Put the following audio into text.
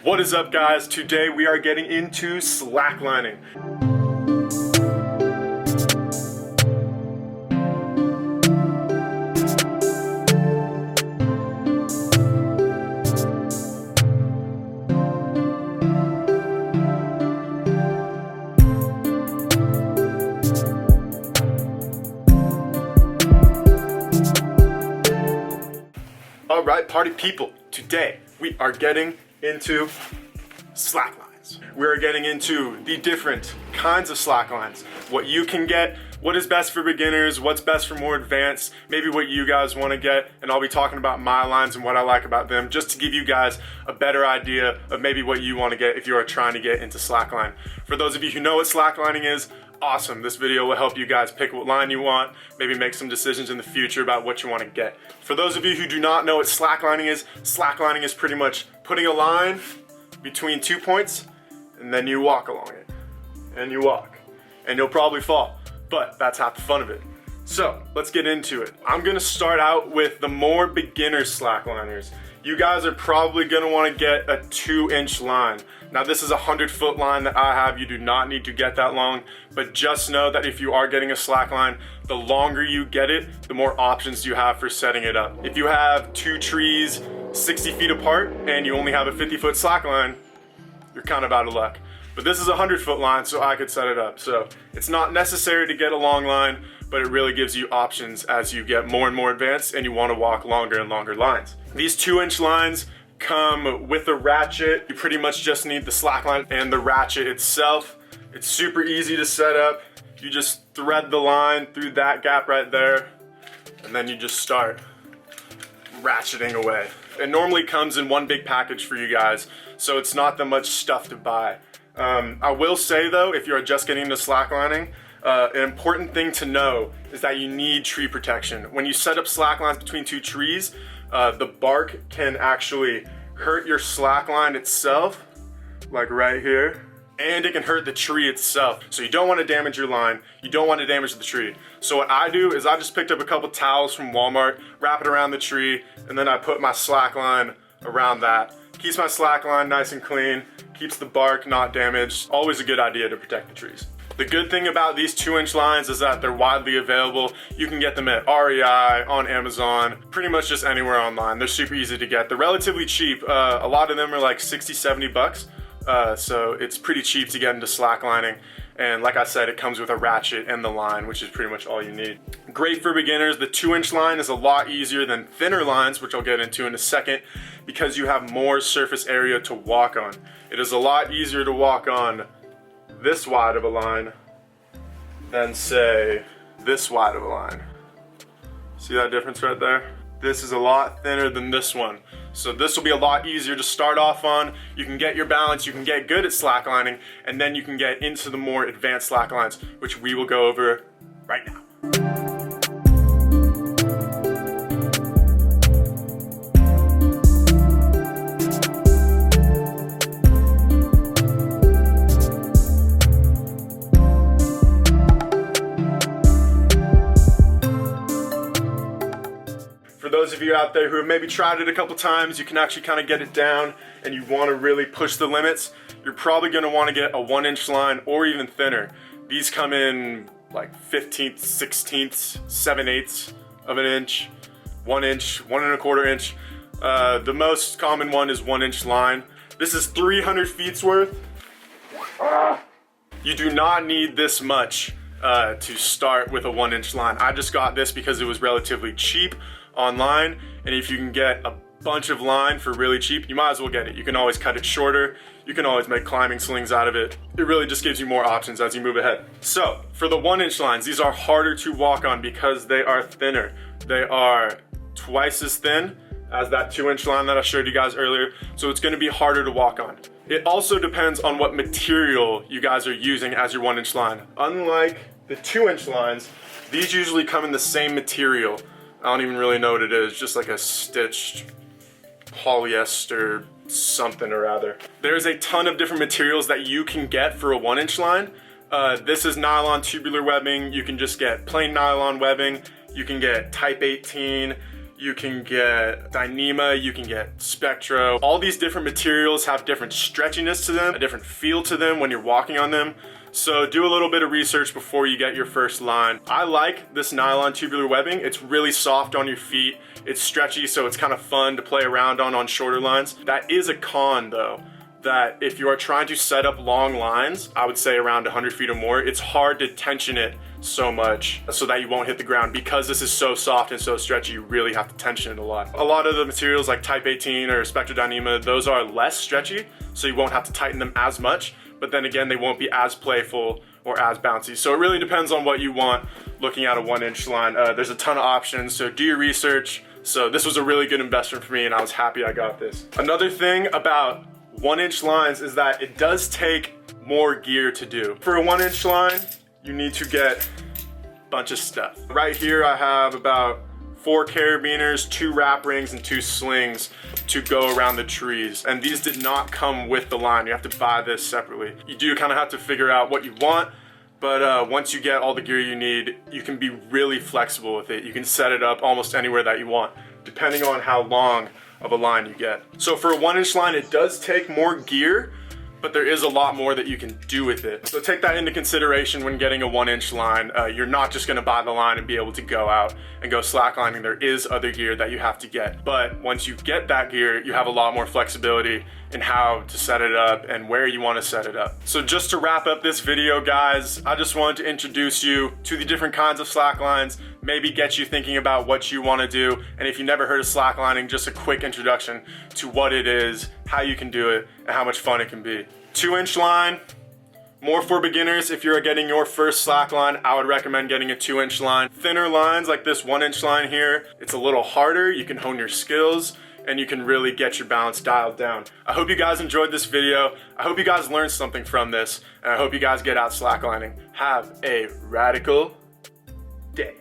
What is up, guys? Today we are getting into slacklining. All right, party people, today we are getting into slacklines. We are getting into the different kinds of slacklines, what you can get, what is best for beginners, what's best for more advanced, maybe what you guys want to get, and I'll be talking about my lines and what I like about them, just to give you guys a better idea of maybe what you want to get if you are trying to get into slackline. For those of you who know what slacklining is, awesome. This video will help you guys pick what line you want, maybe make some decisions in the future about what you want to get. For those of you who do not know what slacklining is pretty much putting a line between 2 points and then you walk along it. And you walk. And you'll probably fall, but that's half the fun of it. So let's get into it. I'm gonna start out with the more beginner slackliners. You guys are probably gonna wanna get a 2-inch line. Now this is a 100-foot line that I have. You do not need to get that long, but just know that if you are getting a slack line, the longer you get it, the more options you have for setting it up. If you have 2 trees 60 feet apart and you only have a 50-foot slack line, you're kind of out of luck. But this is a 100-foot line, so I could set it up. So it's not necessary to get a long line, but it really gives you options as you get more and more advanced and you want to walk longer and longer lines. These 2-inch lines come with a ratchet. You pretty much just need the slack line and the ratchet itself. It's super easy to set up. You just thread the line through that gap right there, and then you just start ratcheting away. It normally comes in one big package for you guys, so it's not that much stuff to buy. I will say though, if you're just getting into slacklining, an important thing to know is that you need tree protection. When you set up slack lines between 2 trees, the bark can actually hurt your slack line itself, like right here, and it can hurt the tree itself. So you don't want to damage your line, you don't want to damage the tree. So what I do is I just picked up a couple towels from Walmart, wrap it around the tree, and then I put my slack line around that. Keeps my slack line nice and clean, keeps the bark not damaged. Always a good idea to protect the trees. The good thing about these 2-inch lines is that they're widely available. You can get them at REI, on Amazon, pretty much just anywhere online. They're super easy to get. They're relatively cheap. A lot of them are like 60, 70 bucks. So it's pretty cheap to get into slacklining. And like I said, it comes with a ratchet and the line, which is pretty much all you need. Great for beginners. The 2-inch line is a lot easier than thinner lines, which I'll get into in a second, because you have more surface area to walk on. It is a lot easier to walk on this wide of a line than say this wide of a line. See that difference right there? This is a lot thinner than this one. So this will be a lot easier to start off on. You can get your balance, you can get good at slacklining, and then you can get into the more advanced slacklines, which we will go over right now. For those of you out there who have maybe tried it a couple times, you can actually kind of get it down and you want to really push the limits, you're probably going to want to get a 1-inch line or even thinner. These come in like 15ths, 16ths, 7/8 of an inch, 1 inch, 1 1/4 inch. The most common one is 1-inch line. This is 300 feet's worth. You do not need this much to start with a 1-inch line. I just got this because it was relatively cheap online, and if you can get a bunch of line for really cheap, you might as well get it. You can always cut it shorter, you can always make climbing slings out of it. It really just gives you more options as you move ahead. So for the 1-inch lines, these are harder to walk on because they are thinner. They are twice as thin as that 2-inch line that I showed you guys earlier, so it's going to be harder to walk on. It also depends on what material you guys are using as your 1-inch line. Unlike the 2-inch lines, these usually come in the same material. I don't even really know what it is, just like a stitched polyester something or other. There's a ton of different materials that you can get for a 1-inch line. This is nylon tubular webbing. You can just get plain nylon webbing. You can get type 18. you can get Dyneema, you can get Spectro. All these different materials have different stretchiness to them, a different feel to them when you're walking on them. So do a little bit of research before you get your first line. I like this nylon tubular webbing. It's really soft on your feet. It's stretchy, so it's kind of fun to play around on shorter lines. That is a con though, that if you are trying to set up long lines, I would say around 100 feet or more, it's hard to tension it so much so that you won't hit the ground. Because this is so soft and so stretchy, you really have to tension it a lot. A lot of the materials like Type 18 or Spectre Dyneema, those are less stretchy, so you won't have to tighten them as much, but then again, they won't be as playful or as bouncy. So it really depends on what you want looking at a 1-inch line. There's a ton of options, so do your research. So this was a really good investment for me and I was happy I got this. Another thing about 1-inch lines is that it does take more gear to do. For a 1-inch line, you need to get a bunch of stuff. Right here I have about 4 carabiners, 2 wrap rings, and 2 slings to go around the trees. And these did not come with the line. You have to buy this separately. You do kind of have to figure out what you want, but once you get all the gear you need, you can be really flexible with it. You can set it up almost anywhere that you want, depending on how long of a line you get. So for a 1-inch line, it does take more gear, but there is a lot more that you can do with it. So take that into consideration when getting a 1-inch line. You're not just gonna buy the line and be able to go out and go slacklining. There is other gear that you have to get. But once you get that gear, you have a lot more flexibility in how to set it up and where you wanna set it up. So just to wrap up this video, guys, I just wanted to introduce you to the different kinds of slacklines, maybe get you thinking about what you wanna do. And if you never heard of slacklining, just a quick introduction to what it is, how you can do it, and how much fun it can be. 2-inch line, more for beginners. If you're getting your first slack line, I would recommend getting a 2-inch line. Thinner lines like this 1-inch line here, it's a little harder. You can hone your skills and you can really get your balance dialed down. I hope you guys enjoyed this video. I hope you guys learned something from this, and I hope you guys get out slacklining. Have a radical day.